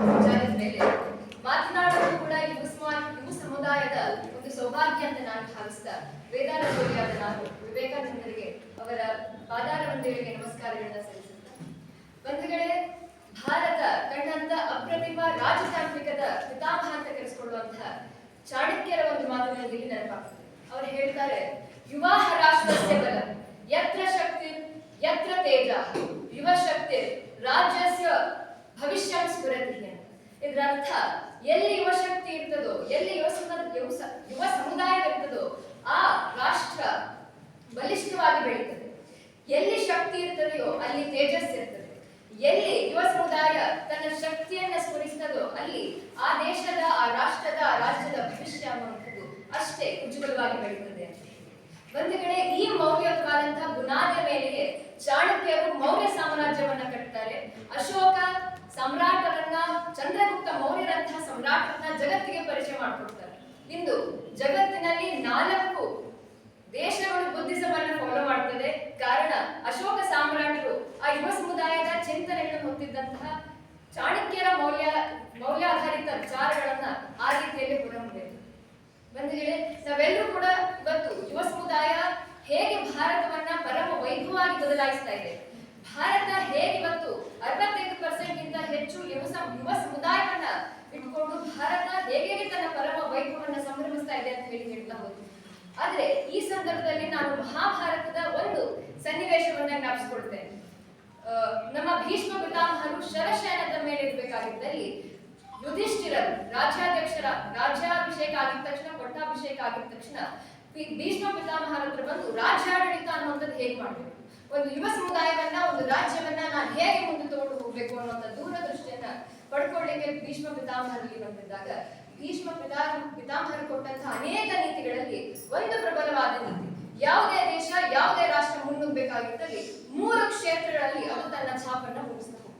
ವಿಚಾರದ ಮೇಲೆ ಮಾತನಾಡಲು ಕೂಡ ಯುವ ಸಮುದಾಯದ ಒಂದು ಸೌಭಾಗ್ಯ ಅಂತ ನಾನು ಭಾವಿಸ್ತಾ ವೇದಾಂತೋರಿಯಾದ ನಾನು ವಿವೇಕಾನಂದರಿಗೆ ಅವರ ಪಾದಾರವಿಂದಗಳಿಗೆ ನಮಸ್ಕಾರಗಳನ್ನ ಸಲ್ಲಿಸುತ್ತೇನೆ. ಬಂಧುಗಳೇ, ಭಾರತ ಕಂಡಂತ ಅಪ್ರತಿಮ ರಾಜತಾಂತ್ರಿಕದ ಪಿತಾಮಹ ಅಂತ ಕರೆಸಿಕೊಳ್ಳುವಂತಹ ಚಾಣಕ್ಯರ ಒಂದು ಮಾತು ನನಗೆ ನೆನಪಾಗ್ತದೆ. ಅವರು ಹೇಳ್ತಾರೆ, ಯುವಾಹ ರಾಷ್ಟ್ರಸ್ಯ ಬಲ ಯತ್ರ ಶಕ್ತಿ ಯತ್ರ ತೇಜ ಯುವ ಶಕ್ತಿ ರಾಜ್ಯಸ್ಯ ಭವಿಷ್ಯ ಸ್ಫುರತಿ. ಇದರ ಅರ್ಥ, ಎಲ್ಲಿ ಯುವ ಶಕ್ತಿ ಇರ್ತದೋ, ಎಲ್ಲಿ ಯುವ ಸಮುದಾಯ ಇರ್ತದೋ ಆ ರಾಷ್ಟ್ರ ಬಲಿಷ್ಠವಾಗಿ ಬೆಳೀತದೆ. ಎಲ್ಲಿ ಶಕ್ತಿ ಇರ್ತದೆಯೋ ಅಲ್ಲಿ ತೇಜಸ್ ಇರ್ತದೆ. ಎಲ್ಲಿ ಯುವ ಸಮುದಾಯ ತನ್ನ ಶಕ್ತಿಯನ್ನ ಸ್ಫುರಿಸ್ತದೋ ಅಲ್ಲಿ ಆ ದೇಶದ, ಆ ರಾಷ್ಟ್ರದ, ಆ ರಾಜ್ಯದ ಭವಿಷ್ಯ ಅನ್ನುವಂಥದ್ದು ಅಷ್ಟೇ ಉಜ್ವಲವಾಗಿ ಬೆಳೀತದೆ. ಬಂಧುಗಳೇ, ಈ ಮೌಲ್ಯವಾದಂತಹ ಬುನಾದಿಯ ಮೇಲೆಗೆ ಚಾಣಕ್ಯರು ಮೌರ್ಯ ಸಾಮ್ರಾಜ್ಯವನ್ನ ಕಟ್ತಾರೆ. ಅಶೋಕ ಸಮ್ರಾಟರನ್ನ, ಚಂದ್ರಗುಪ್ತ ಮೌರ್ಯರಂತಹ ಸಮ್ರಾಟರನ್ನ ಜಗತ್ತಿಗೆ ಪರಿಚಯ ಮಾಡಿಕೊಡ್ತಾರೆ. ಇಂದು ಜಗತ್ತಿನಲ್ಲಿ 4 ದೇಶಗಳು ಬುದ್ಧಿಸಮನ್ನ ಫಾಲೋ ಮಾಡ್ತದೆ. ಕಾರಣ, ಅಶೋಕ ಸಾಮ್ರಾಟರು ಆ ಯುವ ಸಮುದಾಯದ ಚಿಂತನೆಗಳನ್ನು ಹೊತ್ತಿದ್ದಂತಹ ಚಾಣಕ್ಯರ ಮೌಲ್ಯಾಧಾರಿತ ವಿಚಾರಗಳನ್ನ ಆ ರೀತಿಯಲ್ಲಿ ಹೊರಹೊಮ್ಮಿದೆ. ಬಂಧುಗಳೇ, ನಾವೆಲ್ಲರೂ ಕೂಡ ಇವತ್ತು ಯುವ ಸಮುದಾಯ ಹೇಗೆ ಭಾರತವನ್ನ ಪರಮ ವೈಭವವಾಗಿ ಬದಲಾಯಿಸ್ತಾ ಇದೆ, ಭಾರತ ಹೇಗೆ ಇವತ್ತು 65% ಹೆಚ್ಚು ಯುವ ಸಮುದಾಯವನ್ನ ಇಟ್ಕೊಂಡು ಭಾರತ ಹೇಗೆ ತನ್ನ ಪರಮ ವೈಭವನ್ನ ಸಂಭ್ರಮಿಸ್ತಾ ಇದೆ ಅಂತ ಹೇಳ್ತಾ ಹೋದ್ರು. ಆದ್ರೆ ಈ ಸಂದರ್ಭದಲ್ಲಿ ನಾನು ಮಹಾಭಾರತದ ಒಂದು ಸನ್ನಿವೇಶವನ್ನ ಜ್ಞಾಪಿಸಿಕೊಡ್ತೇನೆ. ನಮ್ಮ ಭೀಷ್ಮ ಪಿತಾಮಹರು ಶರಶಯನದ ಮೇಲೆ ಇರಬೇಕಾಗಿದ್ದಲ್ಲಿ ಯುಧಿಷ್ಠಿರರು ರಾಜ್ಯಾಭಿಷೇಕ ಆಗಿದ ತಕ್ಷಣ, ಪಟ್ಟಾಭಿಷೇಕ ಆಗಿದ ತಕ್ಷಣ ಭೀಷ್ಮ ಪಿತಾಮಹರ ಹತ್ರ ಬಂದು ರಾಜ್ಯಾಡಳಿತ ಅನ್ನುವಂಥದ್ದು ಹೇಗೆ ಮಾಡಬೇಕು, ಒಂದು ಯುವ ಸಮುದಾಯವನ್ನ, ಒಂದು ರಾಜ್ಯವನ್ನ ನಾನು ಹೇಗೆ ಮುಂದೆ ತಗೊಂಡು ಹೋಗ್ಬೇಕು ಅನ್ನುವಂಥ ದೂರದೃಷ್ಟಿಯನ್ನ ಪಡ್ಕೊಳ್ಳಿಕ್ಕೆ ಭೀಷ್ಮ ಪಿತಾಮಹರಲ್ಲಿ ಬಂದಿದ್ದಾಗ ಭೀಷ್ಮ ಪಿತಾಮಹರು ಕೊಟ್ಟಂತಹ ಅನೇಕ ನೀತಿಗಳಲ್ಲಿ ಒಂದು ಪ್ರಬಲವಾದ ನೀತಿ, ಯಾವುದೇ ದೇಶ, ಯಾವುದೇ ರಾಷ್ಟ್ರ ಮುನ್ನುಗ್ಗಬೇಕಾಗಿದ್ದಲ್ಲಿ 3 ಕ್ಷೇತ್ರಗಳಲ್ಲಿ ಅದು ತನ್ನ ಛಾಪನ್ನ ಮೂಡಿಸಬೇಕು.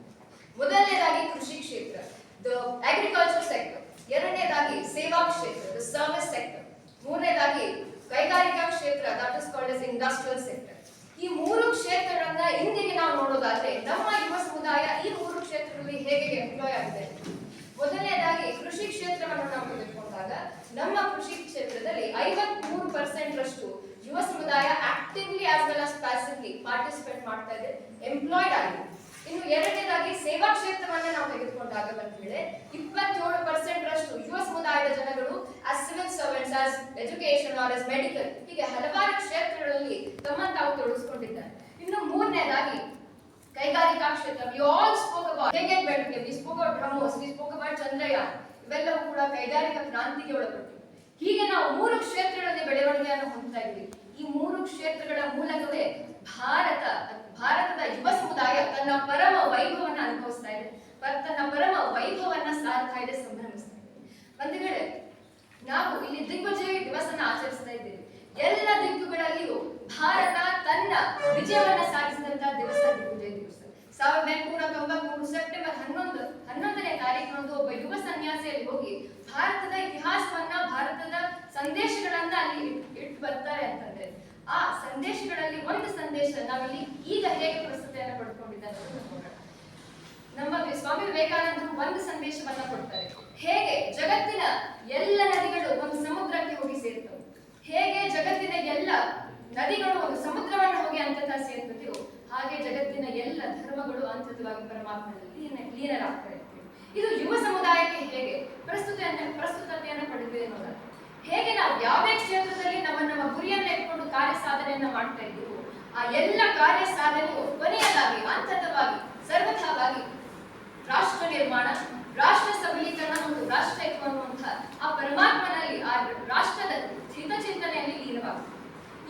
ಮೊದಲನೇದಾಗಿ ಕೃಷಿ ಕ್ಷೇತ್ರ, ದ ಅಗ್ರಿಕಲ್ಚರ್ ಸೆಕ್ಟರ್. ಎರಡನೇದಾಗಿ ಸೇವಾ ಕ್ಷೇತ್ರ, ದ ಸರ್ವಿಸ್ ಸೆಕ್ಟರ್. ಮೂರನೇದಾಗಿ ಕೈಗಾರಿಕಾ ಕ್ಷೇತ್ರ, that is called as industrial sector. ಈ 3 ಕ್ಷೇತ್ರಗಳನ್ನ ಇಂದಿಗೆ ನಾವು ನೋಡೋದಾದ್ರೆ ನಮ್ಮ ಯುವ ಸಮುದಾಯ ಈ 3 ಕ್ಷೇತ್ರಗಳಲ್ಲಿ ಹೇಗೆ ಎಂಪ್ಲಾಯ್ ಆಗಿದೆ. ಮೊದಲನೇದಾಗಿ ಕೃಷಿ ಕ್ಷೇತ್ರವನ್ನು ನಾವು ತೆಗೆದುಕೊಂಡಾಗ ನಮ್ಮ ಕೃಷಿ ಕ್ಷೇತ್ರದಲ್ಲಿ 53% ರಷ್ಟು ಯುವ ಸಮುದಾಯ actively as well as passively participate ಮಾಡ್ತಾ ಇದೆ, ಎಂಪ್ಲಾಯ್ಡ್ ಆಗಿದೆ. ಇನ್ನು ಎರಡನೇದಾಗಿ ಸೇವಾ ಕ್ಷೇತ್ರವನ್ನ ನಾವು ತೆಗೆದುಕೊಂಡಾಗ ಬಂದ್ಮೇಲೆ 27% ರಷ್ಟು ಯುವ ಸಮುದಾಯದ ಜನಗಳು as civil servants, as education or as medical, ಹೀಗೆ ಹಲವಾರು ಕ್ಷೇತ್ರಗಳಲ್ಲಿ ತಮ್ಮನ್ನು ತಾವು ತೊಡಗಿಸಿಕೊಂಡಿದ್ದಾರೆ. ಇನ್ನು ಮೂರನೇದಾಗಿ ಕೈಗಾರಿಕಾ ಕ್ಷೇತ್ರ. We all spoke about Hegel-Beltke, we spoke about BrahMos, we spoke about Chandrayaan. ಇವೆಲ್ಲವೂ ಕೂಡ ಕೈಗಾರಿಕಾ ಕ್ರಾಂತಿಗೆ ಒಳಪಟ್ಟಿವೆ. ಹೀಗೆ ನಾವು 3 ಕ್ಷೇತ್ರಗಳಲ್ಲಿ ಬೆಳವಣಿಗೆಯನ್ನು ಹೊಂದ್ತಾ ಇದ್ದೀವಿ. ಈ 3 ಕ್ಷೇತ್ರಗಳ ಮೂಲಕವೇ ಭಾರತದ ಯುವ ಸಮುದಾಯ ತನ್ನ ಪರಮ ವೈಭವವನ್ನು ಅನುಭವಿಸ್ತಾ ಇದೆ, ತನ್ನ ಪರಮ ವೈಭವವನ್ನು ಸಾರ್ತಾ ಇದೆ, ಸಂಭ್ರಮಿಸ್ತಾ ಇದೆ. ಬಂಧುಗಳೇ, ನಾವು ಇಲ್ಲಿ ದಿಗ್ವಿಜಯ ದಿವಸನ ಆಚರಿಸ್ತಾ ಇದ್ದೇವೆ. ಎಲ್ಲ ದಿಕ್ಕುಗಳಲ್ಲಿಯೂ ಭಾರತ ತನ್ನ ವಿಜಯವನ್ನ ಸಾಧಿಸಿದಂತಹ ದಿವಸ ದಿಗ್ವಿಜಯ ದಿವಸ. 1893 ಸೆಪ್ಟೆಂಬರ್ 11ನೇ ತಾರೀಕಿನಂದು ಒಬ್ಬ ಯುವ ಸನ್ಯಾಸಿಯಲ್ಲಿ ಹೋಗಿ ಭಾರತದ ಇತಿಹಾಸವನ್ನ, ಭಾರತದ ಸಂದೇಶಗಳನ್ನ ಅಲ್ಲಿ ಇಟ್ಟು ಬರ್ತಾರೆ ಅಂತಂದ್ರೆ ಆ ಸಂದೇಶಗಳಲ್ಲಿ ಒಂದು ಸಂದೇಶ ನಾವಿಲ್ಲಿ ಈಗ ಹೇಗೆ ಪ್ರಸ್ತುತಿಯನ್ನು ಪಡ್ಕೊಂಡಿದ್ದಾರೆ ನೋಡೋಣ. ನಮ್ಮ ಸ್ವಾಮಿ ವಿವೇಕಾನಂದರು ಒಂದು ಸಂದೇಶವನ್ನ ಕೊಡ್ತಾರೆ. ಹೇಗೆ ಜಗತ್ತಿನ ಎಲ್ಲ ನದಿಗಳು ಒಂದು ಸಮುದ್ರಕ್ಕೆ ಹೋಗಿ ಸೇರ್ತವೆ, ಹೇಗೆ ಜಗತ್ತಿನ ಎಲ್ಲ ನದಿಗಳು ಒಂದು ಸಮುದ್ರವನ್ನು ಹೋಗಿ ಅಂತತ ಸೇರ್ತದೆಯೋ ಹಾಗೆ ಜಗತ್ತಿನ ಎಲ್ಲ ಧರ್ಮಗಳು ಅಂತತವಾಗಿ ಪರಮಾತ್ಮನಲ್ಲಿ ಲೀನರಾಗ್ತಾ ಇರ್ತವೆ. ಇದು ಯುವ ಸಮುದಾಯಕ್ಕೆ ಹೇಗೆ ಪ್ರಸ್ತುತತೆಯನ್ನು ಪಡೆದಿದೆ ಅನ್ನೋದು. ಹೇಗೆ ನಾವು ಯಾವುದೇ ಕ್ಷೇತ್ರದಲ್ಲಿ ನಮ್ಮ ಗುರಿಯನ್ನು ಇಟ್ಕೊಂಡು ಕಾರ್ಯ ಸಾಧನೆಯನ್ನ ಮಾಡ್ತಾ ಇದ್ದೀವಿ, ಆ ಎಲ್ಲ ಕಾರ್ಯ ಸಾಧನೆಯು ಕೊನೆಯದಾಗಿ ಅಂತತವಾಗಿ ಸರ್ವಥಾವಾಗಿ ರಾಷ್ಟ್ರ ನಿರ್ಮಾಣ, ರಾಷ್ಟ್ರ ಸಬಲೀಕರಣ ಮತ್ತು ರಾಷ್ಟ್ರ ಅನ್ನುವಂತಹ ಆ ಪರಮಾತ್ಮನಲ್ಲಿ, ಆ ರಾಷ್ಟ್ರದ ಹಿತಚಿಂತನೆಯಲ್ಲಿ ಲೀನವಾಗುತ್ತದೆ.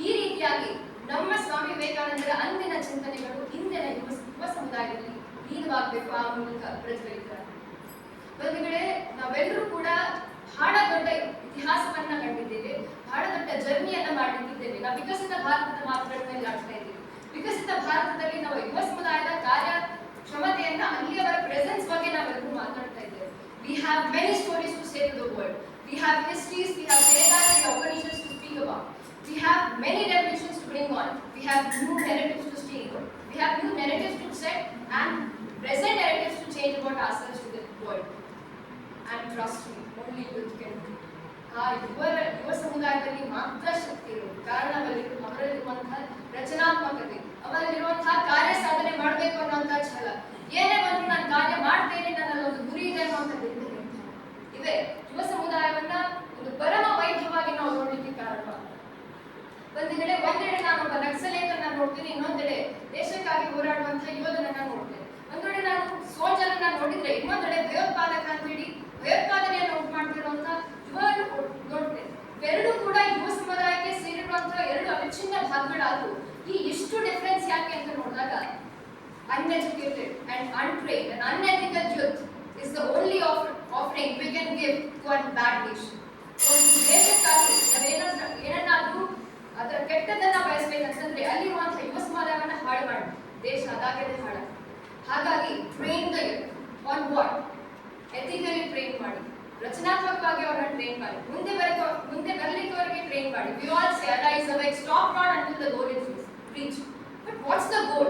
ಈ ರೀತಿಯಾಗಿ ನಮ್ಮ ಸ್ವಾಮಿ ವಿವೇಕಾನಂದರ ಅಂದಿನ ಚಿಂತನೆಗಳು ಇಂದಿನ ಯುವ ಸಮುದಾಯದಲ್ಲಿ ಲೀನವಾಗಬೇಕು, ಆ ಮೂಲಕ ಪ್ರಜ್ವಲಿತ. ಬಂಧುಗಳೇ, ನಾವೆಲ್ಲರೂ ಕೂಡ ಬಹಳ ದೊಡ್ಡ ಇತಿಹಾಸವನ್ನ ಕಂಡಿದ್ದೇವೆ, ಬಹಳ ದೊಡ್ಡ ಜರ್ನಿಯನ್ನ ಮಾಡಿದ್ದೇವೆ. ನಾವು ವಿಕಸಿತ ಭಾರತದ ಮಾತುಗಳ ಮೇಲೆ ಆಡ್ತಾ ಇದ್ದೀವಿ. ವಿಕಸಿತ ಭಾರತದಲ್ಲಿ ನಾವು ಯುವ ಸಮುದಾಯದ ಕಾರ್ಯ ಕ್ಷಮತೆಯನ್ನ, ಅಲ್ಲಿಯವರ ಪ್ರೆಸೆನ್ಸ್ ಬಗ್ಗೆ ನಾವೆಲ್ಲರೂ ಮಾತಾಡ್ತಾ ಇದ್ದೇವೆ. We have many stories to say to the world. We have histories, we have Vedas, we have Upanishads to speak about. We have many revolutions to bring on. We have new narratives to speak about. We have new narratives to set and present narratives to change about ourselves to the world. trust me, only youth can do. ಆ ಯುವ ಸಮುದಾಯದಲ್ಲಿ ಮಾತ್ರ ಶಕ್ತಿ ಇರುವುದು. ಕಾರಣ ಅವರಲ್ಲಿರುವಂತಹ ರಚನಾತ್ಮಕತೆ, ಅವರಲ್ಲಿರುವಂತಹ ಕಾರ್ಯ ಸಾಧನೆ ಮಾಡಬೇಕು ಅನ್ನುವಂತಹ ಛಲ, ಏನೇ ಬಂದ್ರು ನಾನು ಕಾರ್ಯ ಮಾಡ್ತೇನೆ, ನನ್ನಲ್ಲಿ ಒಂದು ಗುರಿ ಇದೆ ಅನ್ನುವಂಥದ್ದು ಇವೆ ಯುವ ಸಮುದಾಯವನ್ನ ಒಂದು ಪರಮ ವೈಭವವಾಗಿ ನಾವು ನೋಡ್ಲಿಕ್ಕೆ ಕಾರಣ. ಒಂದೆಡೆ ನಾನು ಒಬ್ಬ ನಕ್ಸಲೇಟನ್ನ ನೋಡ್ತೀನಿ, ಇನ್ನೊಂದೆಡೆ ದೇಶಕ್ಕಾಗಿ ಹೋರಾಡುವಂತಹ ಯೋಧನನ್ನ ನೋಡ್ತೇನೆ. ಒಂದೆಡೆ ನಾನು ಸೋಲ್ಜರ್ ಅನ್ನ ನೋಡಿದ್ರೆ, ಇನ್ನೊಂದೆಡೆ ಭಯೋತ್ಪಾದಕ ಅಂತ ಹೇಳಿ ಭಯೋತ್ಪಾದನೆಯನ್ನು ಉಂಟು ಮಾಡ್ತಿರುವಂತಹ ಯುವನು ನೋಡ್ತೇನೆ. ಇವೆರಡೂ ಕೂಡ ಯುವ ಸಮುದಾಯಕ್ಕೆ ಸೇರಿರುವಂತಹ ಎರಡು ಅವಿಚ್ಛಿನ್ನ ಭಾಗಗಳಾದ್ರು ಈ ಎಷ್ಟು ಡಿಫರೆನ್ಸ್ ಯಾಕೆ ಅಂತ ನೋಡಿದಾಗ, uneducated and untrained and unethical youth is the only offering we can give to a bad nation. ಒಂದು ದೇಶಕ್ಕಾಗಿ ಏನನ್ನಾದ್ರೂ ಅದರ ಕೆಟ್ಟದನ್ನ ಬಯಸ್ಬೇಕಂತಂದ್ರೆ ಅಲ್ಲಿರುವಂತಹ ಯುವ ಸಮುದಾಯವನ್ನ ಹಾಳು ಮಾಡಿ ದೇಶ ಅದಾಗದೆ ಹಾಳ. ಹಾಗಾಗಿ train the youth on what? Ethically train ಮಾಡಿ, ರಚನಾತ್ಮಕವಾಗಿ ಅವರನ್ನ ಟ್ರೈನ್ ಮಾಡಿ, ಮುಂದೆ ಬರ್ಲಿಕ್ಕೆ ಅವರಿಗೆ ಟ್ರೈನ್ ಮಾಡಿ. We all say arise, awake, stop not until the goal is reached. But what's the goal?